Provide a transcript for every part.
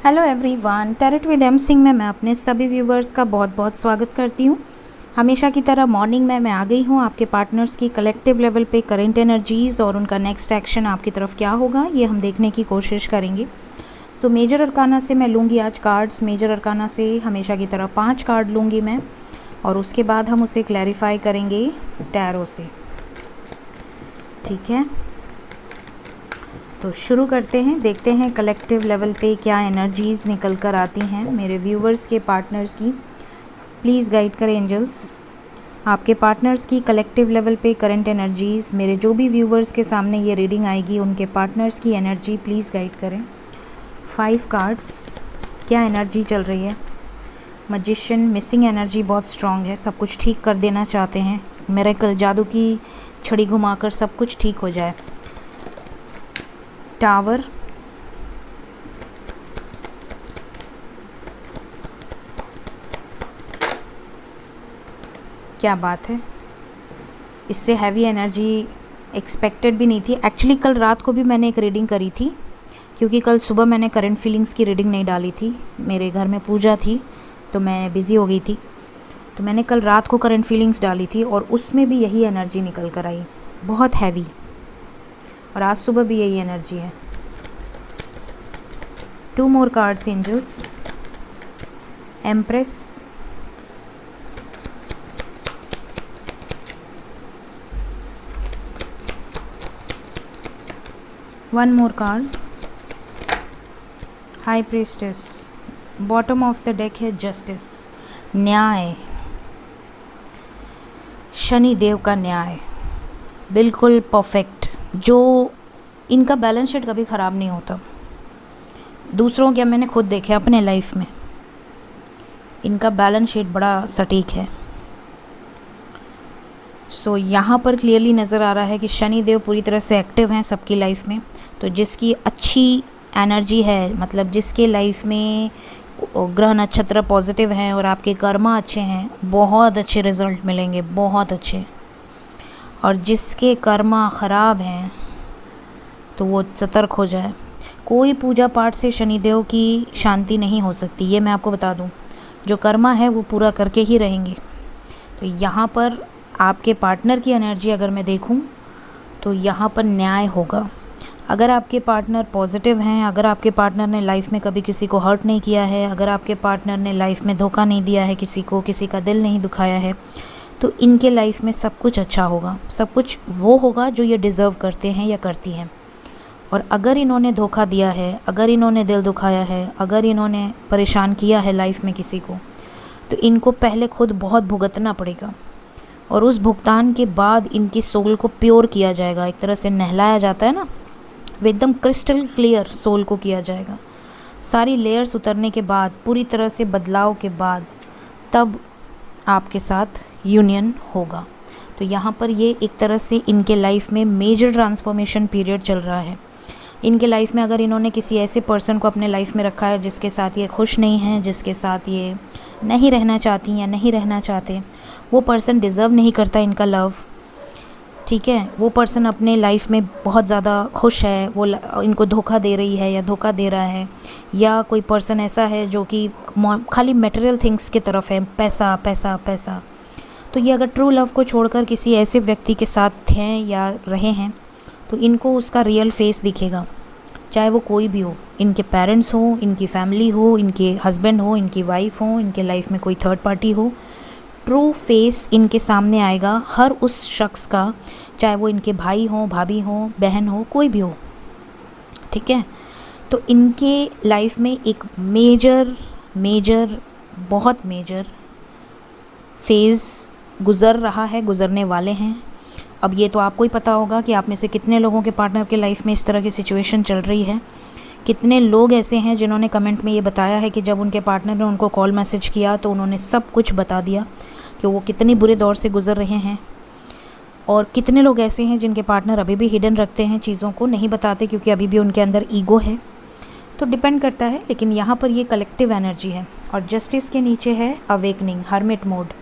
Hello everyone, tarot with M Singh में मैं अपने सभी व्यूवर्स का बहुत बहुत स्वागत करती हूँ। हमेशा की तरह मॉर्निंग में मैं आ गई हूँ आपके पार्टनर्स की कलेक्टिव लेवल पे करंट एनर्जीज़ और उनका नेक्स्ट एक्शन आपकी तरफ क्या होगा ये हम देखने की कोशिश करेंगे। सो मेजर अरकाना से मैं लूँगी आज कार्ड्स। मेजर अरकाना से हमेशा की तरह 5 कार्ड लूँगी मैं और उसके बाद हम उसे क्लैरिफाई करेंगे टैरो से। ठीक है, तो शुरू करते हैं, देखते हैं कलेक्टिव लेवल पे क्या एनर्जीज़ निकल कर आती हैं मेरे व्यूवर्स के पार्टनर्स की। प्लीज़ गाइड करें एंजल्स आपके पार्टनर्स की कलेक्टिव लेवल पे करंट एनर्जीज़। मेरे जो भी व्यूवर्स के सामने ये रीडिंग आएगी उनके पार्टनर्स की एनर्जी प्लीज़ गाइड करें। 5 कार्ड्स, क्या एनर्जी चल रही है? मैजिशियन, मिसिंग एनर्जी बहुत स्ट्रॉन्ग है, सब कुछ ठीक कर देना चाहते हैं। मिरेकल, जादू की छड़ी घुमाकर सब कुछ ठीक हो जाए। टावर, क्या बात है, इससे हैवी एनर्जी एक्सपेक्टेड भी नहीं थी। एक्चुअली कल रात को भी मैंने एक रीडिंग करी थी, क्योंकि कल सुबह मैंने करंट फीलिंग्स की रीडिंग नहीं डाली थी, मेरे घर में पूजा थी तो मैं बिज़ी हो गई थी। तो मैंने कल रात को करंट फीलिंग्स डाली थी और उसमें भी यही एनर्जी निकल कर आई, बहुत हैवी। और आज सुबह भी यही एनर्जी है। 2 more cards angels, Empress, one more card, High Priestess, bottom of the deck है Justice, न्याय, शनि देव का न्याय बिल्कुल परफेक्ट, जो इनका बैलेंस शीट कभी ख़राब नहीं होता। दूसरों के मैंने खुद देखे अपने लाइफ में, इनका बैलेंस शीट बड़ा सटीक है। सो यहाँ पर क्लियरली नज़र आ रहा है कि शनि देव पूरी तरह से एक्टिव हैं सबकी लाइफ में। तो जिसकी अच्छी एनर्जी है, मतलब जिसके लाइफ में ग्रह नक्षत्र पॉजिटिव हैं और आपके कर्मा अच्छे हैं, बहुत अच्छे रिजल्ट मिलेंगे, बहुत अच्छे। और जिसके कर्मा ख़राब हैं तो वो सतर्क हो जाए। कोई पूजा पाठ से शनिदेव की शांति नहीं हो सकती, ये मैं आपको बता दूं। जो कर्मा है वो पूरा करके ही रहेंगे। तो यहाँ पर आपके पार्टनर की एनर्जी अगर मैं देखूं तो यहाँ पर न्याय होगा। अगर आपके पार्टनर पॉजिटिव हैं, अगर आपके पार्टनर ने लाइफ में कभी किसी को हर्ट नहीं किया है, अगर आपके पार्टनर ने लाइफ में धोखा नहीं दिया है किसी को, किसी का दिल नहीं दुखाया है, तो इनके लाइफ में सब कुछ अच्छा होगा। सब कुछ वो होगा जो ये डिज़र्व करते हैं या करती हैं। और अगर इन्होंने धोखा दिया है, अगर इन्होंने दिल दुखाया है, अगर इन्होंने परेशान किया है लाइफ में किसी को, तो इनको पहले खुद बहुत भुगतना पड़ेगा। और उस भुगतान के बाद इनकी सोल को प्योर किया जाएगा, एक तरह से नहलाया जाता है ना, वो एकदम क्रिस्टल क्लियर सोल को किया जाएगा। सारी लेयर्स उतरने के बाद, पूरी तरह से बदलाव के बाद, तब आपके साथ यूनियन होगा। तो यहाँ पर ये एक तरह से इनके लाइफ में मेजर ट्रांसफॉर्मेशन पीरियड चल रहा है। इनके लाइफ में अगर इन्होंने किसी ऐसे पर्सन को अपने लाइफ में रखा है जिसके साथ ये खुश नहीं हैं, जिसके साथ ये नहीं रहना चाहती या नहीं रहना चाहते, वो पर्सन डिज़र्व नहीं करता इनका लव। ठीक है, वो पर्सन अपने लाइफ में बहुत ज़्यादा खुश है, वो इनको धोखा दे रही है या धोखा दे रहा है, या कोई पर्सन ऐसा है जो कि खाली मटेरियल थिंग्स की तरफ है, पैसा पैसा पैसा। तो ये अगर ट्रू लव को छोड़कर किसी ऐसे व्यक्ति के साथ हैं या रहे हैं तो इनको उसका रियल फेस दिखेगा, चाहे वो कोई भी हो। इनके पेरेंट्स हो, इनकी फैमिली हो, इनके हस्बैंड हो, इनकी वाइफ हो, इनके लाइफ में कोई थर्ड पार्टी हो, ट्रू फेस इनके सामने आएगा हर उस शख्स का, चाहे वो इनके भाई हो, भाभी हो, बहन हो, कोई भी हो। ठीक है, तो इनके लाइफ में एक मेजर बहुत मेजर फेज़ गुज़र रहा है, गुज़रने वाले हैं। अब ये तो आपको ही पता होगा कि आप में से कितने लोगों के पार्टनर के लाइफ में इस तरह की सिचुएशन चल रही है। कितने लोग ऐसे हैं जिन्होंने कमेंट में ये बताया है कि जब उनके पार्टनर ने उनको कॉल मैसेज किया तो उन्होंने सब कुछ बता दिया कि वो कितने बुरे दौर से गुज़र रहे हैं। और कितने लोग ऐसे हैं जिनके पार्टनर अभी भी हिडन रखते हैं, चीज़ों को नहीं बताते क्योंकि अभी भी उनके अंदर ईगो है। तो डिपेंड करता है, लेकिन यहाँ पर ये कलेक्टिव एनर्जी है। और जस्टिस के नीचे है अवेकनिंग, हर्मिट मोड।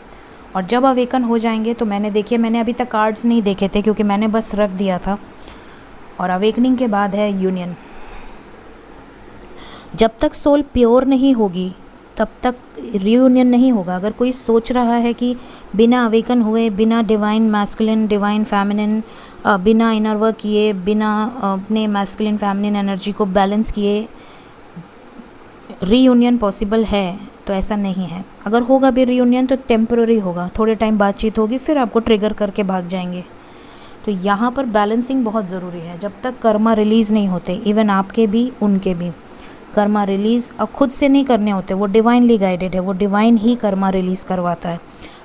और जब अवेकन हो जाएंगे तो मैंने अभी तक कार्ड्स नहीं देखे थे क्योंकि मैंने बस रख दिया था। और अवेकनिंग के बाद है यूनियन। जब तक सोल प्योर नहीं होगी तब तक रियूनियन नहीं होगा। अगर कोई सोच रहा है कि बिना अवेकन हुए, बिना डिवाइन मैस्कुलिन डिवाइन फेमिनिन, बिना इनर वर्क किए, बिना अपने मैस्कुलिन फेमिनिन एनर्जी को बैलेंस किए रीयूनियन पॉसिबल है, तो ऐसा नहीं है। अगर होगा भी रीयूनियन तो टेम्पररी होगा, थोड़े टाइम बातचीत होगी, फिर आपको ट्रिगर करके भाग जाएंगे। तो यहाँ पर बैलेंसिंग बहुत ज़रूरी है। जब तक कर्मा रिलीज़ नहीं होते, इवन आपके भी उनके भी कर्मा रिलीज़ अब खुद से नहीं करने होते, वो डिवाइनली गाइडेड है, वो डिवाइन ही कर्मा रिलीज़ करवाता है।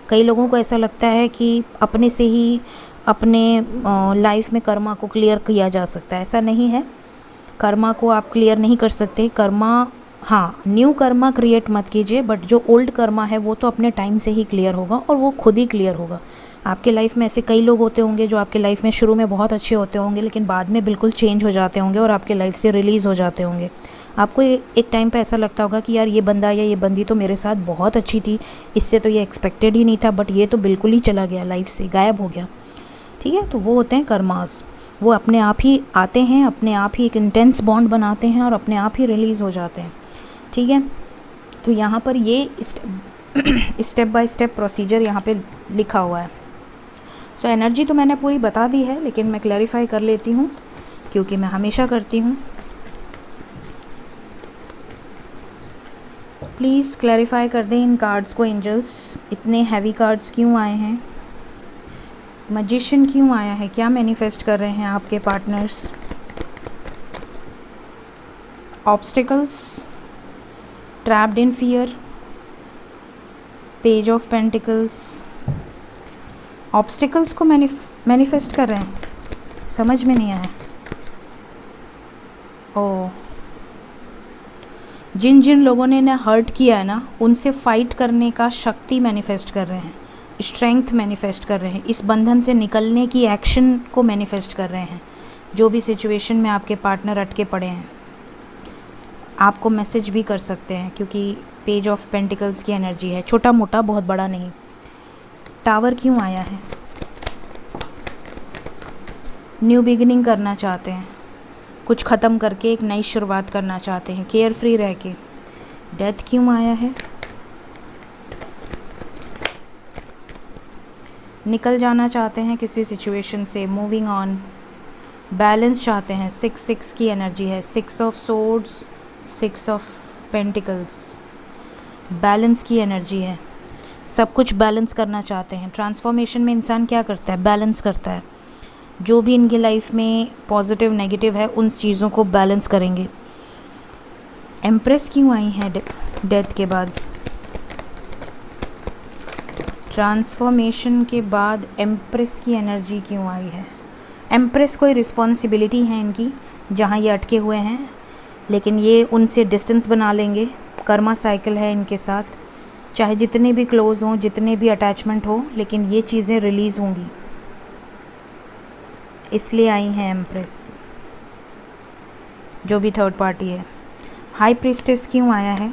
कई लोगों को ऐसा लगता है कि अपने से ही अपने लाइफ में कर्मा को क्लियर किया जा सकता है, ऐसा नहीं है। कर्मा को आप क्लियर नहीं कर सकते। कर्मा, हाँ, न्यू कर्मा क्रिएट मत कीजिए, बट जो ओल्ड कर्मा है वो तो अपने टाइम से ही क्लियर होगा, और वो खुद ही क्लियर होगा। आपके लाइफ में ऐसे कई लोग होते होंगे जो आपके लाइफ में शुरू में बहुत अच्छे होते होंगे, लेकिन बाद में बिल्कुल चेंज हो जाते होंगे और आपके लाइफ से रिलीज़ हो जाते होंगे। आपको एक टाइम पे ऐसा लगता होगा कि यार ये बंदा या ये बंदी तो मेरे साथ बहुत अच्छी थी, इससे तो ये एक्सपेक्टेड ही नहीं था, बट ये तो बिल्कुल ही चला गया, लाइफ से गायब हो गया। ठीक है, तो वो होते हैं कर्मास। वो अपने आप ही आते हैं, अपने आप ही एक इंटेंस बॉन्ड बनाते हैं और अपने आप ही रिलीज़ हो जाते हैं। ठीक है, तो यहाँ पर ये स्टेप बाय स्टेप प्रोसीजर यहाँ पे लिखा हुआ है। सो एनर्जी तो मैंने पूरी बता दी है, लेकिन मैं क्लैरिफाई कर लेती हूँ क्योंकि मैं हमेशा करती हूँ। प्लीज़ क्लैरिफाई कर दें इन कार्ड्स को एंजल्स, इतने हैवी कार्ड्स क्यों आए हैं, मैजिशियन क्यों आया है, क्या मैनिफेस्ट कर रहे हैं आपके partners, obstacles, trapped in fear, page of pentacles. Obstacles को मैनिफेस्ट कर रहे हैं, समझ में नहीं आया। ओ, जिन जिन लोगों ने ना हर्ट किया है ना, उनसे फाइट करने का शक्ति मैनिफेस्ट कर रहे हैं, स्ट्रेंथ मैनिफेस्ट कर रहे हैं, इस बंधन से निकलने की एक्शन को मैनिफेस्ट कर रहे हैं। जो भी सिचुएशन में आपके पार्टनर अटके पड़े हैं, आपको मैसेज भी कर सकते हैं क्योंकि पेज ऑफ पेंटिकल्स की एनर्जी है, छोटा मोटा, बहुत बड़ा नहीं। टावर क्यों आया है, न्यू बिगिनिंग करना चाहते हैं, कुछ ख़त्म करके एक नई शुरुआत करना चाहते हैं, केयर फ्री रह के। डेथ क्यों आया है, निकल जाना चाहते हैं किसी सिचुएशन से, मूविंग ऑन, बैलेंस चाहते हैं। 6 की एनर्जी है, 6 of swords, 6 of pentacles, balance की एनर्जी है, सब कुछ बैलेंस करना चाहते हैं। ट्रांसफॉर्मेशन में इंसान क्या करता है, बैलेंस करता है। जो भी इनकी लाइफ में पॉजिटिव नेगेटिव है, उन चीज़ों को बैलेंस करेंगे। एम्प्रेस क्यों आई हैं डेथ के बाद, ट्रांसफॉर्मेशन के बाद एम्प्रेस की एनर्जी क्यों आई है। एम्प्रेस कोई रिस्पॉन्सिबिलिटी है इनकी जहाँ ये अटके हुए हैं, लेकिन ये उनसे डिस्टेंस बना लेंगे। कर्मा साइकिल है इनके साथ, चाहे जितने भी क्लोज हों, जितने भी अटैचमेंट हो, लेकिन ये चीज़ें रिलीज़ होंगी, इसलिए आई हैं एम्प्रेस। जो भी थर्ड पार्टी है। हाई प्रीस्टेस क्यों आया है,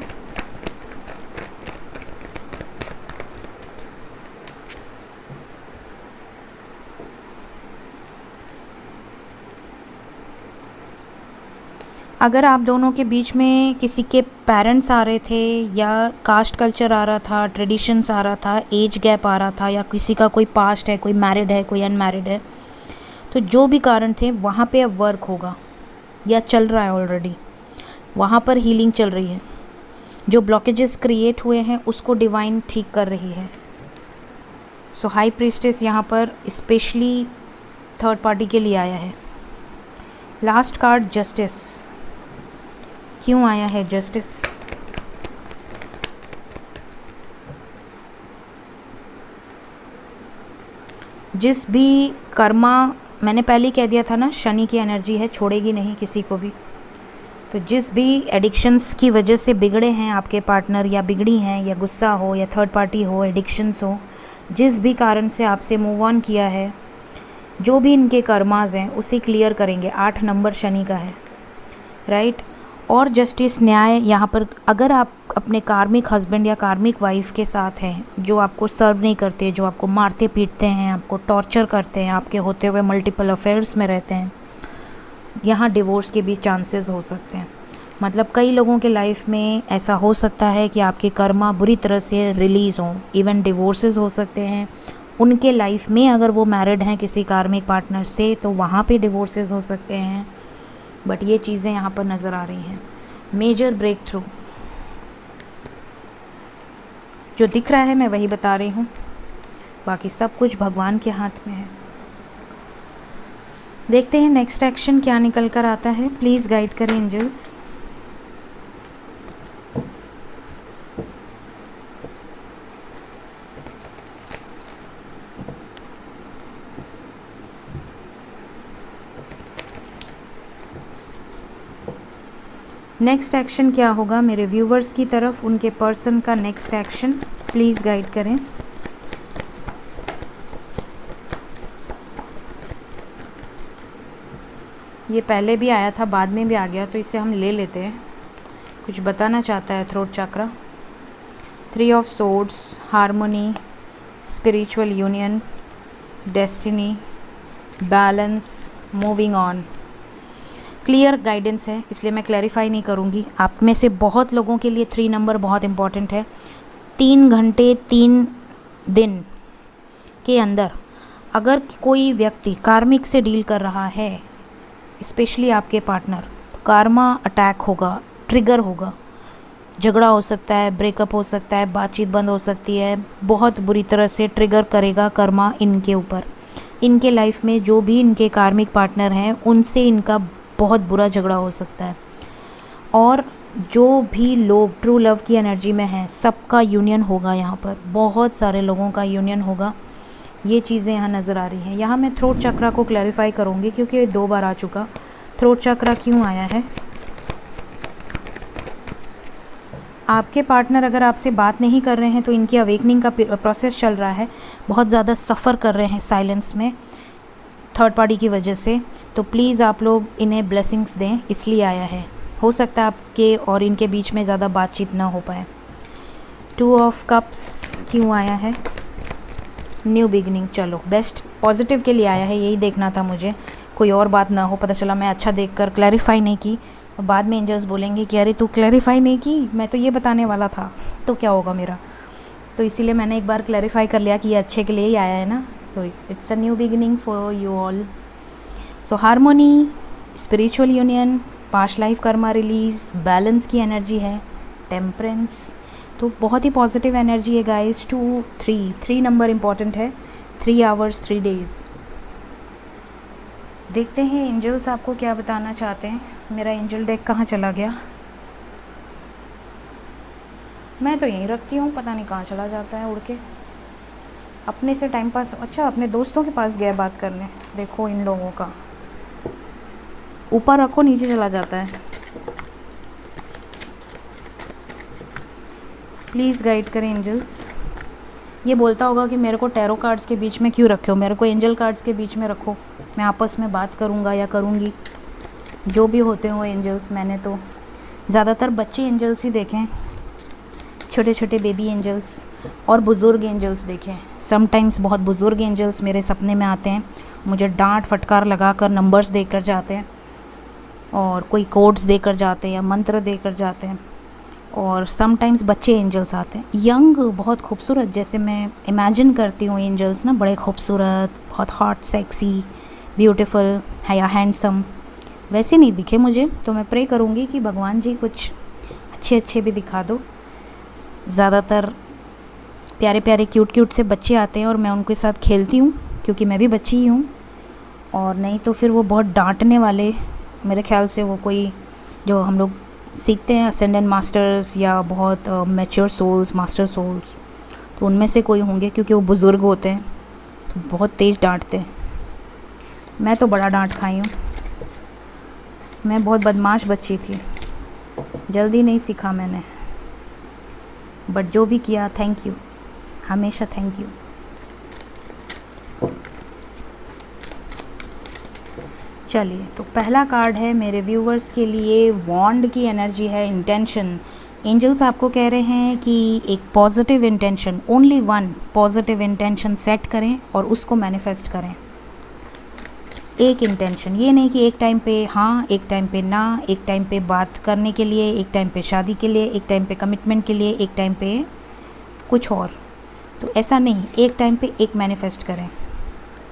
अगर आप दोनों के बीच में किसी के पेरेंट्स आ रहे थे, या कास्ट कल्चर आ रहा था, ट्रेडिशंस आ रहा था, एज गैप आ रहा था, या किसी का कोई पास्ट है, कोई मैरिड है, कोई अनमैरिड है, तो जो भी कारण थे वहाँ पे अब वर्क होगा, या चल रहा है ऑलरेडी, वहाँ पर हीलिंग चल रही है। जो ब्लॉकेजेस क्रिएट हुए हैं उसको डिवाइन ठीक कर रही है। सो हाई प्रीस्टेस यहाँ पर स्पेशली थर्ड पार्टी के लिए आया है। लास्ट कार्ड जस्टिस क्यों आया है, जस्टिस। जिस भी कर्मा, मैंने पहले ही कह दिया था ना, शनि की एनर्जी है, छोड़ेगी नहीं किसी को भी। तो जिस भी एडिक्शंस की वजह से बिगड़े हैं आपके पार्टनर, या बिगड़ी हैं, या गुस्सा हो, या थर्ड पार्टी हो, एडिक्शंस हो, जिस भी कारण से आपसे मूव ऑन किया है, जो भी इनके कर्माज हैं उसे क्लियर करेंगे। 8 नंबर शनि का है, राइट। और जस्टिस, न्याय यहाँ पर। अगर आप अपने कार्मिक हस्बैंड या कार्मिक वाइफ के साथ हैं, जो आपको सर्व नहीं करते, जो आपको मारते पीटते हैं, आपको टॉर्चर करते हैं, आपके होते हुए मल्टीपल अफेयर्स में रहते हैं, यहाँ डिवोर्स के भी चांसेस हो सकते हैं। मतलब कई लोगों के लाइफ में ऐसा हो सकता है कि आपके कर्मा बुरी तरह से रिलीज़ हों, इवन डिवोर्सेस हो सकते हैं उनके लाइफ में। अगर वो मैरिड हैं किसी कार्मिक पार्टनर से तो वहाँ पे डिवोर्सेस हो सकते हैं। बट ये चीज़ें यहाँ पर नज़र आ रही हैं। मेजर ब्रेक थ्रू जो दिख रहा है मैं वही बता रही हूँ, बाकी सब कुछ भगवान के हाथ में है। देखते हैं नेक्स्ट एक्शन क्या निकल कर आता है। प्लीज़ गाइड करें एंजल्स। नेक्स्ट एक्शन क्या होगा मेरे व्यूवर्स की तरफ, उनके पर्सन का नेक्स्ट एक्शन प्लीज़ गाइड करें। ये पहले भी आया था, बाद में भी आ गया, तो इसे हम ले लेते हैं। कुछ बताना चाहता है throat chakra. 3 of swords, harmony, spiritual union, destiny, balance, moving on. Clear guidance है इसलिए मैं क्लैरिफाई नहीं करूँगी। आप में से बहुत लोगों के लिए 3 नंबर बहुत इम्पॉर्टेंट है। 3 घंटे 3 दिन के अंदर अगर कोई व्यक्ति कार्मिक से डील कर रहा है, स्पेशली आपके पार्टनर, तो कार्मा अटैक होगा, ट्रिगर होगा, झगड़ा हो सकता है, ब्रेकअप हो सकता है, बातचीत बंद हो सकती है, बहुत बुरी तरह से ट्रिगर करेगा कर्मा इनके ऊपर। इनके लाइफ में जो भी इनके कार्मिक पार्टनर हैं उनसे इनका बहुत बुरा झगड़ा हो सकता है। और जो भी लोग ट्रू लव की एनर्जी में हैं सबका यूनियन होगा, यहाँ पर बहुत सारे लोगों का यूनियन होगा। ये चीज़ें यहाँ नज़र आ रही हैं। यहाँ मैं थ्रोट चक्रा को क्लैरिफाई करूँगी क्योंकि ये 2 बार आ चुका। थ्रोट चक्रा क्यों आया है? आपके पार्टनर अगर आपसे बात नहीं कर रहे हैं तो इनकी अवेकनिंग का प्रोसेस चल रहा है, बहुत ज़्यादा सफ़र कर रहे हैं साइलेंस में थर्ड पार्टी की वजह से। तो प्लीज़ आप लोग इन्हें ब्लेसिंग्स दें, इसलिए आया है। हो सकता है आपके और इनके बीच में ज़्यादा बातचीत ना हो पाए। 2 ऑफ कप्स क्यों आया है? New beginning. चलो बेस्ट पॉजिटिव के लिए आया है, यही देखना था मुझे, कोई और बात ना हो। पता चला मैं अच्छा देखकर क्लैरिफाई नहीं की और बाद में एंजल्स बोलेंगे कि अरे तू क्लैरिफाई नहीं की, मैं तो ये बताने वाला था, तो क्या होगा मेरा। तो इसीलिए मैंने एक बार क्लैरिफाई कर लिया कि ये अच्छे के लिए ही आया है ना। So it's a new beginning for you all. So harmony, spiritual union, past life Karma release, balance की एनर्जी है, टेम्परेंस, तो बहुत ही पॉजिटिव एनर्जी है गाइस। 2, 3 नंबर इम्पॉर्टेंट है। 3 आवर्स 3 डेज़। देखते हैं एंजल्स आपको क्या बताना चाहते हैं। मेरा एंजल डेक कहाँ चला गया? मैं तो यहीं रखती हूँ, पता नहीं कहाँ चला जाता है उड़ के। अपने से टाइम पास, अच्छा अपने दोस्तों के पास गया बात करने। देखो इन लोगों का, ऊपर रखो नीचे चला जाता है। प्लीज़ गाइड करें एंजल्स। ये बोलता होगा कि मेरे को टैरो कार्ड्स के बीच में क्यों रखे हो, मेरे को एंजल कार्ड्स के बीच में रखो, मैं आपस में बात करूँगा या करूँगी, जो भी होते हो एंजल्स। मैंने तो ज़्यादातर बच्चे एंजल्स ही देखें, छोटे छोटे बेबी एंजल्स और बुज़ुर्ग एंजल्स देखें। समटाइम्स बहुत बुज़ुर्ग एंजल्स मेरे सपने में आते हैं, मुझे डांट फटकार लगा कर नंबर्स देकर जाते हैं और कोई कोड्स देकर जाते हैं या मंत्र देकर जाते हैं। और समटाइम्स बच्चे एंजल्स आते हैं, यंग, बहुत खूबसूरत, जैसे मैं इमेजिन करती हूँ एंजल्स ना, बड़े खूबसूरत, बहुत हॉट, सेक्सी, ब्यूटीफुल है या हैंडसम, वैसे नहीं दिखे मुझे। तो मैं प्रे करूँगी कि भगवान जी कुछ अच्छे अच्छे भी दिखा दो। ज़्यादातर प्यारे प्यारे क्यूट क्यूट से बच्चे आते हैं और मैं उनके साथ खेलती हूँ क्योंकि मैं भी बच्ची ही हूँ। और नहीं तो फिर वो बहुत डांटने वाले, मेरे ख्याल से वो कोई जो हम लोग सीखते हैं असेंडेंट मास्टर्स या बहुत मैच्योर सोल्स, मास्टर सोल्स, तो उनमें से कोई होंगे क्योंकि वो बुज़ुर्ग होते हैं तो बहुत तेज़ डांटते हैं। मैं तो बड़ा डांट खाई हूँ, मैं बहुत बदमाश बच्ची थी, जल्दी नहीं सीखा मैंने। बट जो भी किया थैंक यू, हमेशा थैंक यू। चलिए, तो पहला कार्ड है मेरे व्यूवर्स के लिए, वॉन्ड की एनर्जी है, इंटेंशन। एंजल्स आपको कह रहे हैं कि एक positive intention, only one positive intention set करें और उसको मैनिफेस्ट करें। एक इंटेंशन, ये नहीं कि एक टाइम पे हाँ, एक टाइम पे ना, एक टाइम पे बात करने के लिए, एक टाइम पे शादी के लिए, एक टाइम पे कमिटमेंट के लिए, एक टाइम पे कुछ और। तो ऐसा नहीं, एक टाइम पे एक मैनिफेस्ट करें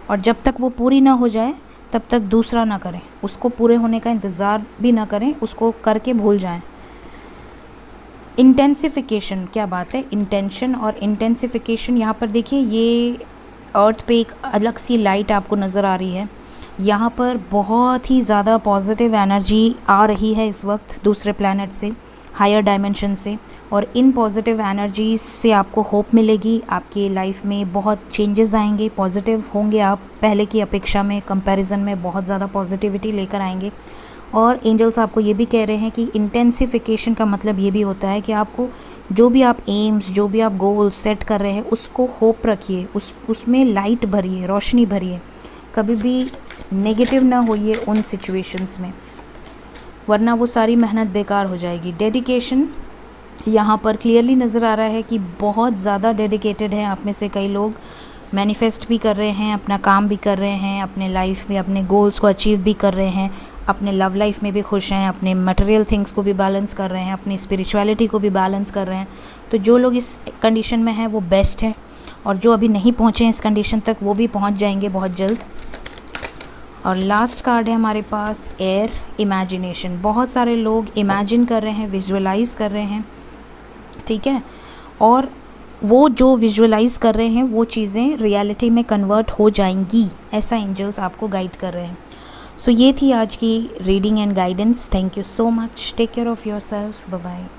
और जब तक वो पूरी ना हो जाए तब तक दूसरा ना करें, उसको पूरे होने का इंतज़ार भी ना करें, उसको करके भूल जाएं। इंटेंसिफिकेशन, क्या बात है, इंटेंशन और इंटेंसिफिकेशन। यहाँ पर देखिए ये अर्थ पे एक अलग सी लाइट आपको नज़र आ रही है। यहाँ पर बहुत ही ज़्यादा पॉजिटिव एनर्जी आ रही है इस वक्त दूसरे प्लैनेट से, हायर डायमेंशन से, और इन पॉजिटिव एनर्जीज से आपको होप मिलेगी। आपकी लाइफ में बहुत चेंजेस आएंगे, पॉजिटिव होंगे आप, पहले की अपेक्षा में, कंपैरिजन में बहुत ज़्यादा पॉजिटिविटी लेकर आएंगे। और एंजल्स आपको ये भी कह रहे हैं कि इंटेंसिफिकेशन का मतलब ये भी होता है कि आपको जो भी आप एम्स, जो भी आप गोल्स सेट कर रहे हैं, उसको होप रखिए, उसमें लाइट भरिए, रोशनी भरिए, कभी भी नेगेटिव ना होइए उन सिचुएशंस में, वरना वो सारी मेहनत बेकार हो जाएगी। डेडिकेशन यहाँ पर क्लियरली नज़र आ रहा है कि बहुत ज़्यादा डेडिकेटेड हैं आप में से कई लोग, मैनिफेस्ट भी कर रहे हैं, अपना काम भी कर रहे हैं, अपने लाइफ में अपने गोल्स को अचीव भी कर रहे हैं, अपने लव लाइफ में भी खुश हैं, अपने मटेरियल थिंग्स को भी बैलेंस कर रहे हैं, अपनी स्पिरिचुअलिटी को भी बैलेंस कर रहे हैं। तो जो लोग इस कंडीशन में हैं वो बेस्ट हैं, और जो अभी नहीं पहुँचे इस कंडीशन तक वो भी पहुँच जाएंगे बहुत जल्द। और लास्ट कार्ड है हमारे पास एयर, इमेजिनेशन। बहुत सारे लोग इमेजिन कर रहे हैं, विजुअलाइज कर रहे हैं, ठीक है, और वो जो विजुअलाइज कर रहे हैं वो चीज़ें रियलिटी में कन्वर्ट हो जाएंगी, ऐसा एंजल्स आपको गाइड कर रहे हैं। सो ये थी आज की reading and guidance. Thank you so much, take care of yourself, bye bye.